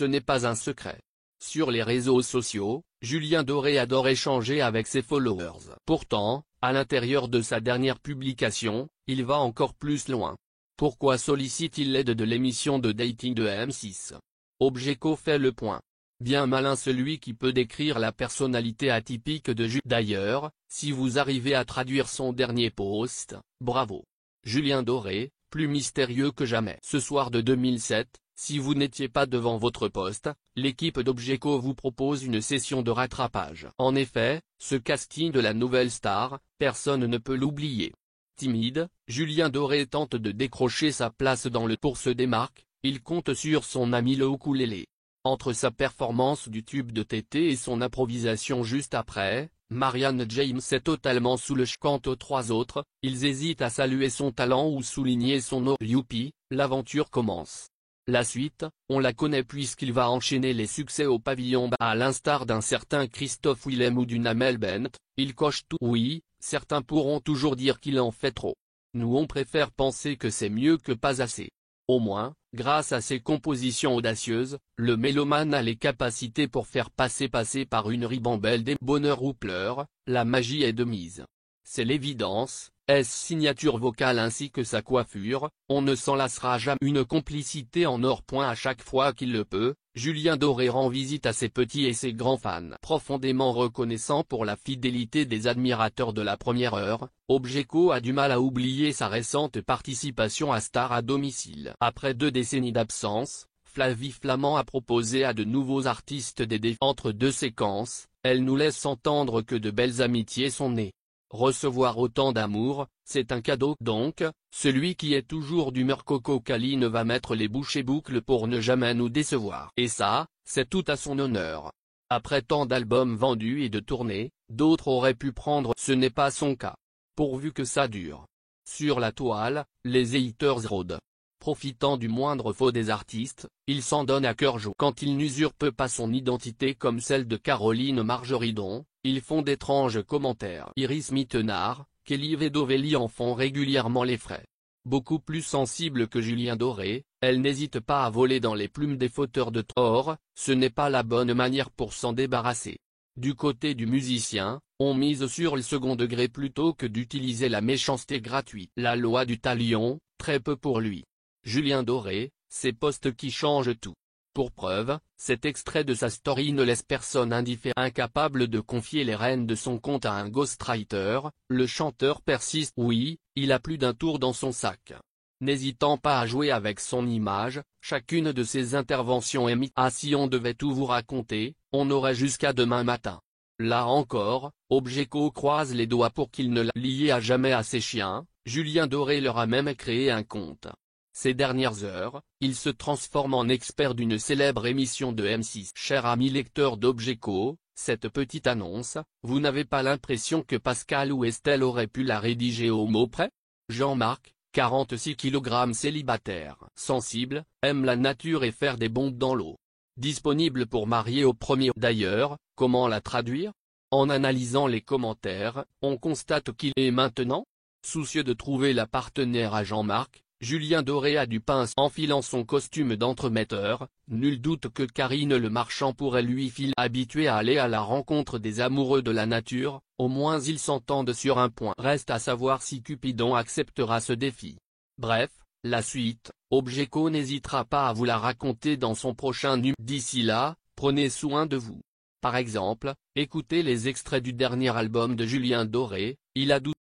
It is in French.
ce n'est pas un secret. Sur les réseaux sociaux, Julien Doré adore échanger avec ses followers. Pourtant, à l'intérieur de sa dernière publication, il va encore plus loin. Pourquoi sollicite-t-il l'aide de l'émission de dating de M6? Objeco fait le point. Bien malin celui qui peut décrire la personnalité atypique de Julien. D'ailleurs, si vous arrivez à traduire son dernier post, bravo. Julien Doré, plus mystérieux que jamais. Ce soir de 2007, si vous n'étiez pas devant votre poste, l'équipe d'Objeco vous propose une session de rattrapage. En effet, ce casting de la nouvelle star, personne ne peut l'oublier. Timide, Julien Doré tente de décrocher sa place dans le Pour se démarque, il compte sur son ami le ukulélé. Entre sa performance du tube de Tété et son improvisation juste après, Marianne James est totalement sous le choc. Quant aux trois autres, ils hésitent à saluer son talent ou souligner son no. Youpi, l'aventure commence. La suite, on la connaît puisqu'il va enchaîner les succès au pavillon bas. À l'instar d'un certain Christophe Willem ou d'une Amel Bent, il coche tout. Oui, certains pourront toujours dire qu'il en fait trop. Nous on préfère penser que c'est mieux que pas assez. Au moins, grâce à ses compositions audacieuses, le mélomane a les capacités pour faire passer par une ribambelle des bonheurs ou pleurs, la magie est de mise. C'est l'évidence, signature vocale ainsi que sa coiffure, on ne s'en lassera jamais. Une complicité en or. À chaque fois qu'il le peut, Julien Doré rend visite à ses petits et ses grands fans. Profondément reconnaissant pour la fidélité des admirateurs de la première heure, Objeco a du mal à oublier sa récente participation à Star à domicile. Après 2 décennies d'absence, Flavie Flament a proposé à de nouveaux artistes des défis. Entre deux séquences, elle nous laisse entendre que de belles amitiés sont nées. Recevoir autant d'amour, c'est un cadeau. Donc, celui qui est toujours d'humeur coco câline va mettre les bouchées boucles pour ne jamais nous décevoir. Et ça, c'est tout à son honneur. Après tant d'albums vendus et de tournées, d'autres auraient pu prendre. Ce n'est pas son cas. Pourvu que ça dure. Sur la toile, les haters rôdent. Profitant du moindre faux des artistes, il s'en donne à cœur joie. Quand ils n'usurpent pas son identité comme celle de Caroline Margeridon, ils font d'étranges commentaires. Iris Mittenard, Kelly Vedovelli en font régulièrement les frais. Beaucoup plus sensible que Julien Doré, elle n'hésite pas à voler dans les plumes des fauteurs de tort, ce n'est pas la bonne manière pour s'en débarrasser. Du côté du musicien, on mise sur le second degré plutôt que d'utiliser la méchanceté gratuite. La loi du talion, très peu pour lui. Julien Doré, c'est posts qui changent tout. Pour preuve, cet extrait de sa story ne laisse personne indifférent. Incapable de confier les rênes de son compte à un ghostwriter, le chanteur persiste. Oui, il a plus d'un tour dans son sac. N'hésitant pas à jouer avec son image, chacune de ses interventions est mise. Ah, si on devait tout vous raconter, on aurait jusqu'à demain matin. Là encore, Objeco croise les doigts pour qu'il ne la lie à jamais à ses chiens. Julien Doré leur a même créé un compte. Ces dernières heures, il se transforme en expert d'une célèbre émission de M6. Cher ami lecteur d'Objeco, cette petite annonce, vous n'avez pas l'impression que Pascal ou Estelle auraient pu la rédiger au mot près? Jean-Marc, 46 kg célibataire. Sensible, aime la nature et faire des bombes dans l'eau. Disponible pour marier au premier. D'ailleurs, comment la traduire? En analysant les commentaires, on constate qu'il est maintenant soucieux de trouver la partenaire à Jean-Marc. Julien Doré a du pince. Enfilant son costume d'entremetteur, nul doute que Karine Le Marchand pourrait lui filer. Habitué à aller à la rencontre des amoureux de la nature, au moins ils s'entendent sur un point. Reste à savoir si Cupidon acceptera ce défi. Bref, la suite, Objeco n'hésitera pas à vous la raconter dans son prochain numéro. D'ici là, prenez soin de vous. Par exemple, écoutez les extraits du dernier album de Julien Doré, il a 12